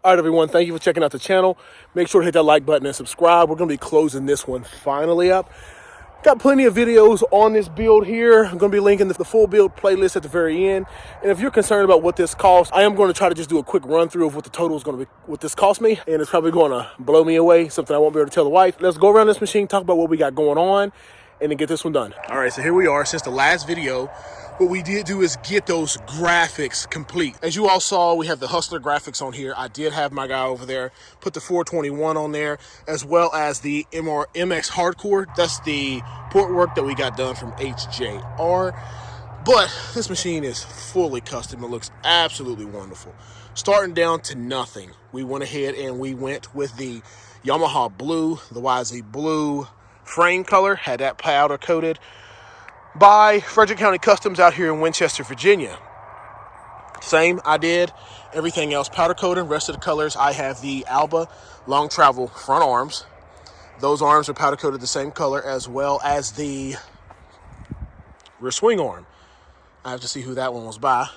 All right, everyone, thank you for checking out the channel. Make sure to hit that like button and subscribe. We're going to be closing this one finally up. Got plenty of videos on this build here. I'm going to be linking the full build playlist at the very end. And if you're concerned about what this costs, I am going to try to just do a quick run through of what the total is going to be, what this cost me. And it's probably going to blow me away, something I won't be able to tell the wife. Let's go around this machine, talk about what we got going on, and then get this one done. All right, so here we are. Since the last video, what we did do is get those graphics complete. As you all saw, we have the Hustler graphics on here. I did have my guy over there put the 421 on there, as well as the MX Hardcore. That's the port work that we got done from HJR. But this machine is fully custom. It looks absolutely wonderful. Starting down to nothing, we went ahead and we went with the Yamaha Blue, the YZ Blue frame color, had that powder coated by Frederick County Customs out here in Winchester, Virginia. Same, I did everything else powder coated. Rest of the colors, I have the Alba long travel front arms. Those arms are powder coated the same color, as well as the rear swing arm. I have to see who that one was by.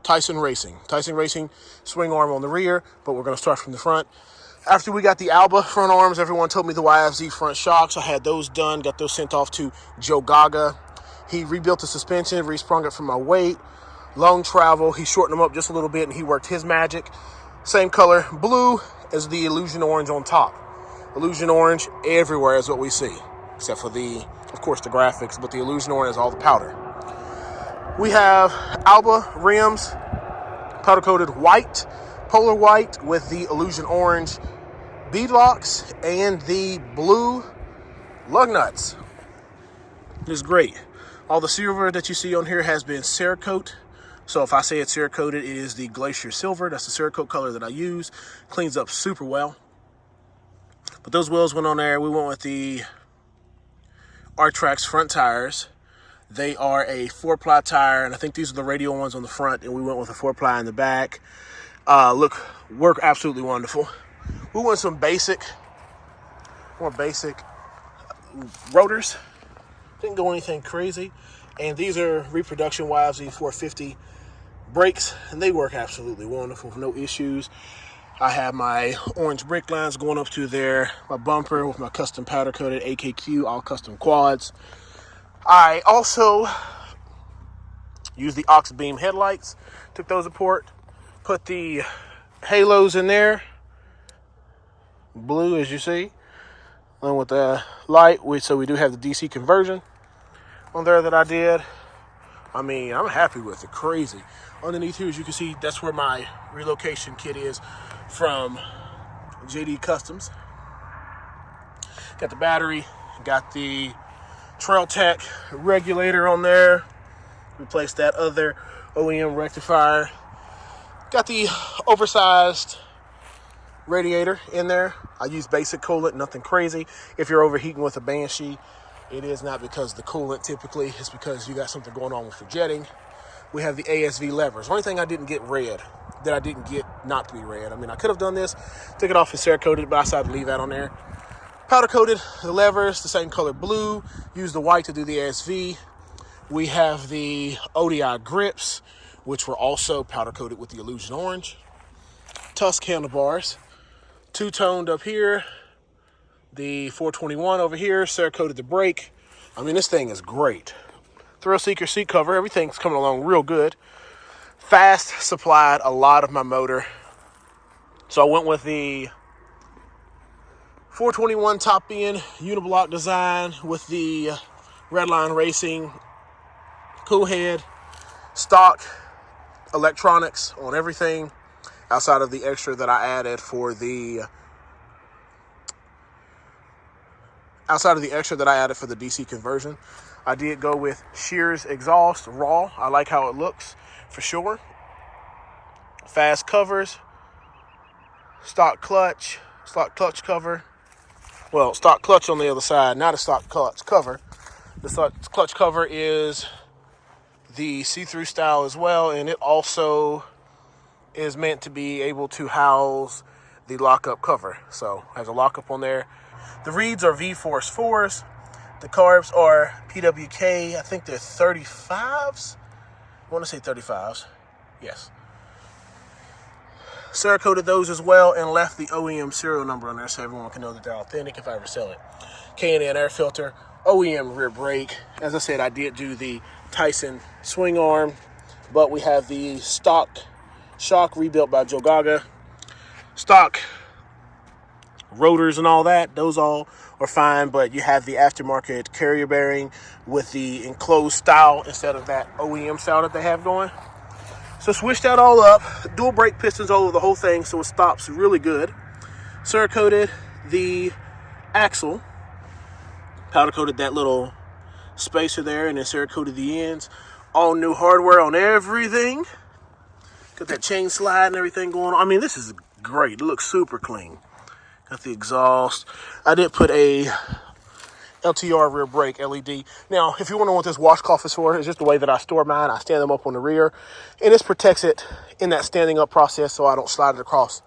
Tyson Racing swing arm on the rear, but we're going to start from the front. After we got the Alba front arms, everyone told me the YFZ front shocks. I had those done, got those sent off to Joe Gaga. He rebuilt the suspension, resprung it from my weight. Long travel, he shortened them up just a little bit and he worked his magic. Same color, blue as the Illusion Orange on top. Illusion Orange everywhere is what we see, except for of course, the graphics, but the Illusion Orange is all the powder. We have Alba rims, powder coated white, polar white with the Illusion Orange bead locks and the blue lug nuts. It is great. All the silver that you see on here has been Cerakote. So if I say it's Cerakoted, it is the Glacier Silver. That's the Cerakote color that I use. Cleans up super well. But those wheels went on there. We went with the R-Trax front tires. They are a 4-ply tire, and I think these are the radial ones on the front, and we went with a 4-ply in the back. Work absolutely wonderful. We want some more basic rotors. Didn't go anything crazy. And these are reproduction YFZ 450 brakes, and they work absolutely wonderful, no issues. I have my orange brake lines going up to there, my bumper with my custom powder coated AKQ, all custom quads. I also used the Ox Beam headlights, took those apart, put the halos in there, blue as you see, and with the light, so we do have the DC conversion on there that I did. I mean, I'm happy with it, crazy. Underneath here, as you can see, that's where my relocation kit is from JD Customs. Got the battery, got the Trail Tech regulator on there, replaced that other OEM rectifier. Got the oversized radiator in there. I use basic coolant, nothing crazy. If you're overheating with a Banshee, it is not because the coolant typically, it's because you got something going on with your jetting. We have the ASV levers. The only thing I didn't get red, that I didn't get not to be red. I mean, I could have done this, took it off and Cerakoted, but I decided to leave that on there. Powder coated the levers, the same color blue. Use the white to do the ASV. We have the ODI grips, which were also powder coated with the Illusion Orange. Tusk handlebars, two-toned up here. The 421 over here, Cerakoted the brake. I mean, this thing is great. Thrill Seeker seat cover, everything's coming along real good. Fast supplied a lot of my motor. So I went with the 421 top end uniblock design with the Redline Racing cool head, stock electronics on everything outside of the extra that I added for the DC conversion. I did go with Shears exhaust raw. I like how it looks for sure. Fast covers, stock clutch cover. Well, stock clutch on the other side, not a stock clutch cover. The stock clutch cover is the see-through style as well, and it also is meant to be able to house the lockup cover. So has a lockup on there. The reeds are V-Force 4s. The carbs are PWK. I think they're 35s. I want to say 35s. Yes. Cerakoted those as well and left the OEM serial number on there so everyone can know that they're authentic if I ever sell it. K&N air filter, OEM rear brake. As I said, I did do the Tyson swing arm, but we have the stock shock rebuilt by Joe Gaga. Stock rotors and all that, those all are fine, but you have the aftermarket carrier bearing with the enclosed style instead of that OEM style that they have going. So switch that all up, dual brake pistons all over the whole thing so it stops really good. Cerakoted the axle, powder coated that little spacer there, and then Cerakoted the ends. All new hardware on everything. Got that chain slide and everything going on. I mean, this is great. It looks super clean. Got the exhaust. I did put a LTR rear brake LED. Now, if you want to know what this washcloth is for, it's just the way that I store mine. I stand them up on the rear, and this protects it in that standing up process so I don't slide it across.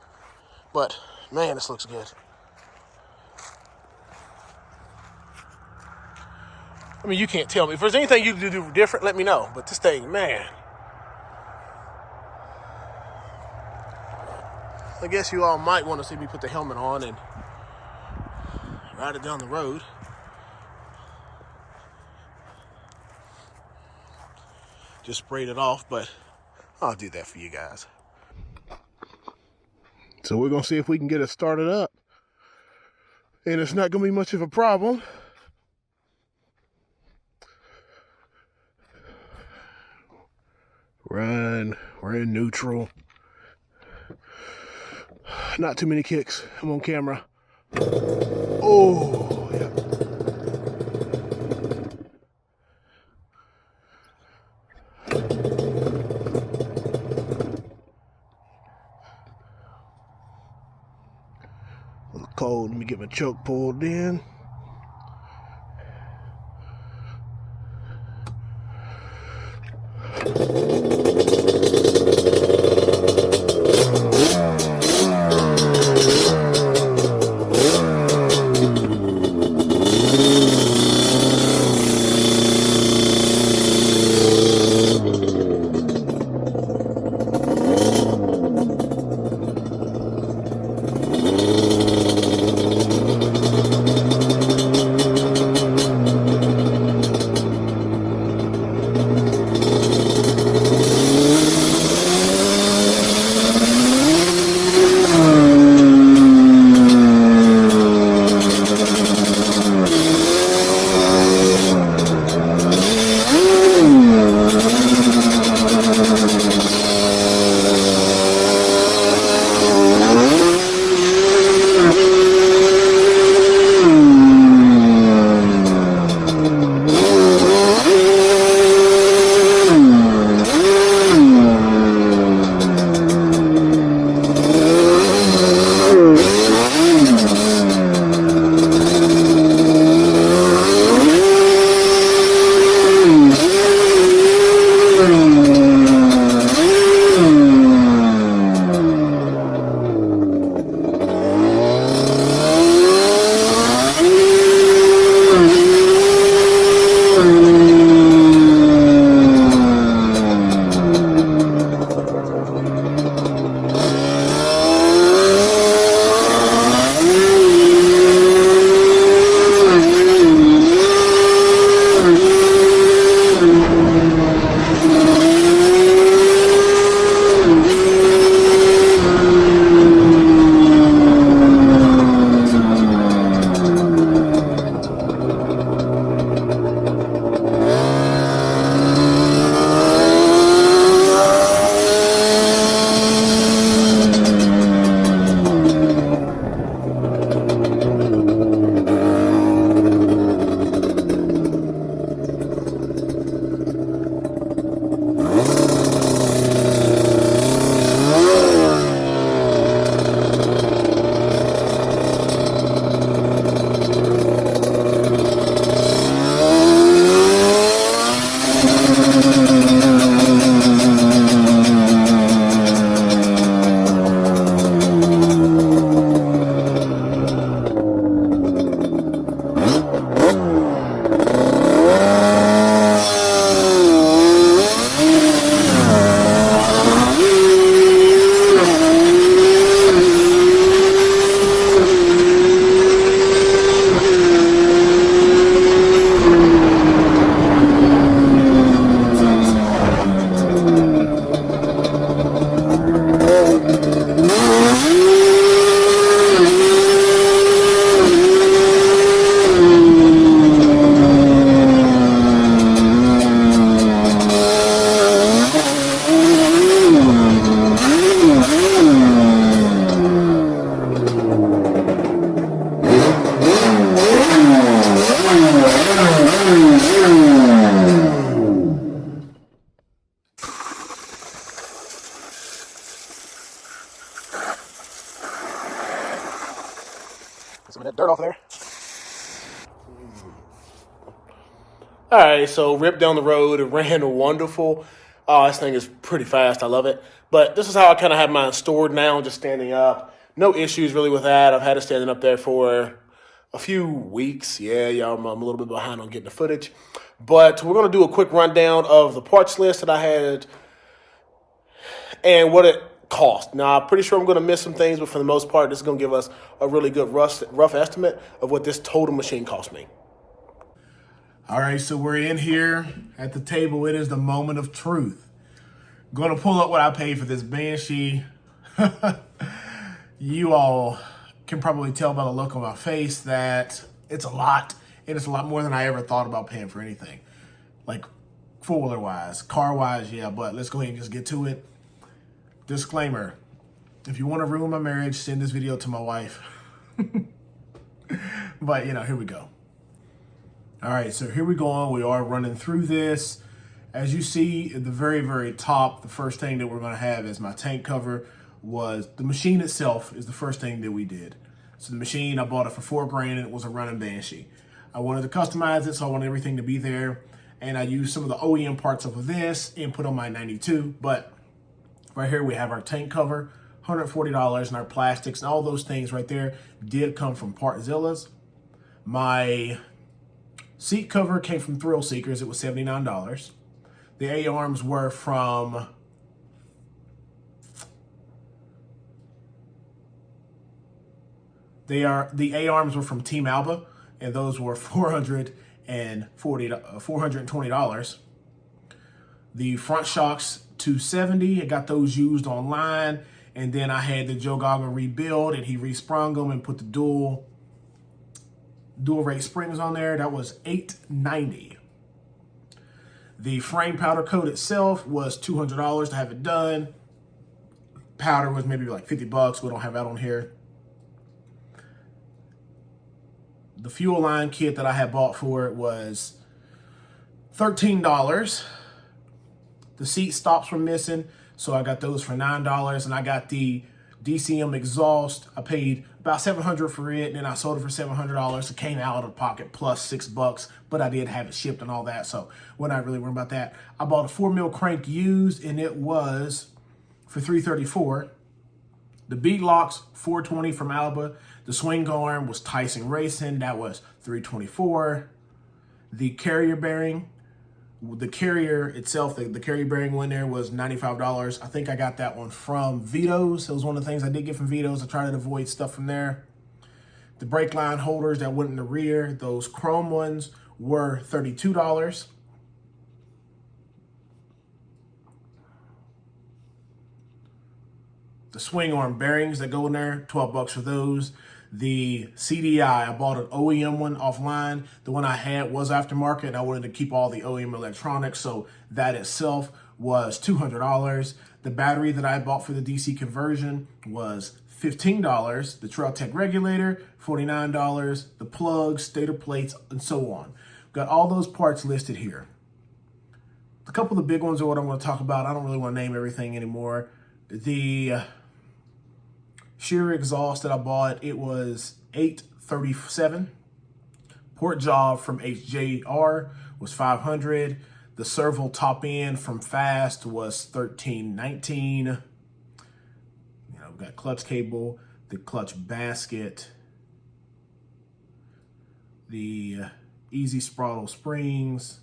But, man, this looks good. I mean, you can't tell me. If there's anything you can do different, let me know. But this thing, man. I guess you all might want to see me put the helmet on and ride it down the road. Just sprayed it off, but I'll do that for you guys. So we're going to see if we can get it started up. And it's not going to be much of a problem. Run, we're in neutral. Not too many kicks. I'm on camera. Oh, yeah. A little cold. Let me get my choke pulled in. some of that dirt off there. All right, so ripped down the road. It ran wonderful. Oh, this thing is pretty fast. I love it. But this is how I kind of have mine stored now, just standing up. No issues really with that. I've had it standing up there for a few weeks. Yeah, y'all, I'm a little bit behind on getting the footage. But we're going to do a quick rundown of the parts list that I had and what it cost. Now, I'm pretty sure I'm going to miss some things, but for the most part, this is going to give us a really good rough estimate of what this total machine cost me. All right, so we're in here at the table. It is the moment of truth. Going to pull up what I paid for this Banshee. You all can probably tell by the look on my face that it's a lot, and it's a lot more than I ever thought about paying for anything. Like four-wheeler wise, car wise, yeah, but let's go ahead and just get to it. Disclaimer, if you want to ruin my marriage, send this video to my wife. But, here we go. All right, so here we go on. We are running through this. As you see at the very, very top, the first thing that we're going to have as my tank cover was the machine itself is the first thing that we did. So the machine, I bought it for $4,000 and it was a running Banshee. I wanted to customize it, so I wanted everything to be there. And I used some of the OEM parts of this and put on my 92. But right here we have our tank cover, $140, and our plastics and all those things right there did come from Partzillas. My seat cover came from Thrill Seekers. It was $79. The A-arms were from the A-arms were from Team Alba, and those were $420. The front shocks, $270. I got those used online, and then I had the Joe Goggle rebuild, and he resprung them and put the dual rate springs on there. That was $890. The frame powder coat itself was $200 to have it done. Powder was maybe like $50. We don't have that on here. The fuel line kit that I had bought for it was $13. The seat stops were missing, so I got those for $9, and I got the DCM exhaust. I paid about $700 for it, and then I sold it for $700. It came out of the pocket plus $6, but I did have it shipped and all that, so we're not really worried about that. I bought a 4 mil crank used, and it was for $334. The bead locks, $420 from Alba. The swing arm was Tyson Racing. That was $324. The carrier bearing, the carrier itself, the carrier bearing one there was $95. I think I got that one from Vito's. It was one of the things I did get from Vito's. I tried to avoid stuff from there. The brake line holders that went in the rear, those chrome ones were $32. The swing arm bearings that go in there, $12 for those. The CDI, I bought an OEM one offline. The one I had was aftermarket, and I wanted to keep all the OEM electronics, so that itself was $200. The battery that I bought for the DC conversion was $15. The Trail Tech regulator, $49. The plugs, stator plates, and so on. Got all those parts listed here. A couple of the big ones are what I'm going to talk about. I don't really want to name everything anymore. The shear exhaust that I bought, it was $837. Port job from HJR was $500. The servo top end from Fast was $1319. We've got clutch cable, the clutch basket, the easy spraddle springs,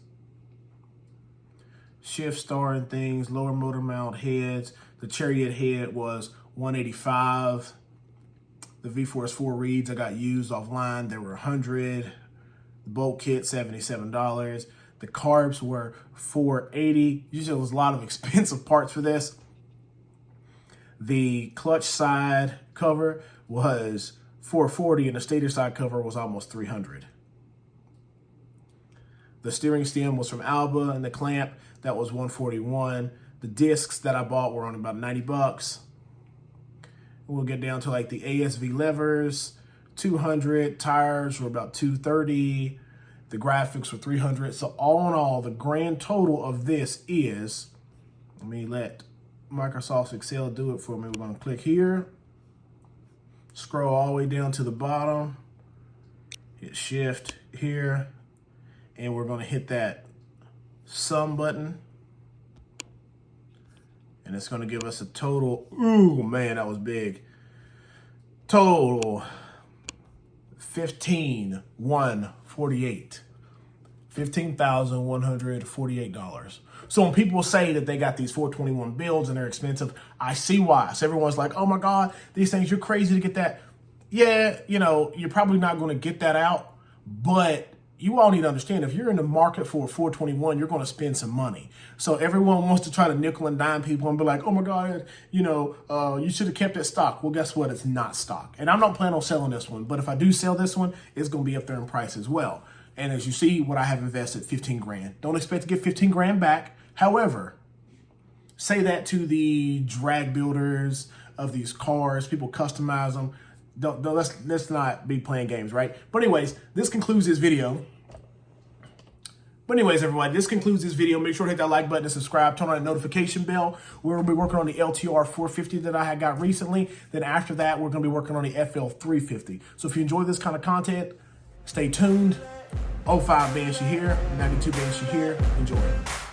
shift star and things, lower motor mount heads. The Chariot head was $185. The V-Force 4 reeds I got used offline, they were $100. The bolt kit, $77. The carbs were $480. Usually there was a lot of expensive parts for this. The clutch side cover was $440, and the stator side cover was almost $300. The steering stem was from Alba, and the clamp, that was $141. The discs that I bought were on about $90. We'll get down to like the ASV levers, $200. Tires were about $230. The graphics were $300. So all in all, the grand total of this is, let me let Microsoft Excel do it for me. We're going to click here, scroll all the way down to the bottom. Hit shift here, and we're gonna hit that sum button. And it's gonna give us a total, ooh man, that was big. Total 15,148. $15,148. So when people say that they got these 421 builds and they're expensive, I see why. So everyone's like, oh my God, these things, you're crazy to get that. Yeah, you know, you're probably not going to get that out, but you all need to understand, if you're in the market for a 421, you're going to spend some money. So everyone wants to try to nickel and dime people and be like, oh my God, you know, you should have kept it stock. Well, guess what? It's not stock. And I'm not planning on selling this one, but if I do sell this one, it's going to be up there in price as well. And as you see, what I have invested, 15 grand. Don't expect to get 15 grand back. However, say that to the drag builders of these cars, people customize them. Let's not be playing games, right? But anyways, this concludes this video. Everybody, this concludes this video. Make sure to hit that like button and subscribe. Turn on that notification bell. We're going to be working on the LTR 450 that I had got recently. Then after that, we're going to be working on the FL 350. So if you enjoy this kind of content, stay tuned. 05 Banshee here, 92 Banshee here. Enjoy it.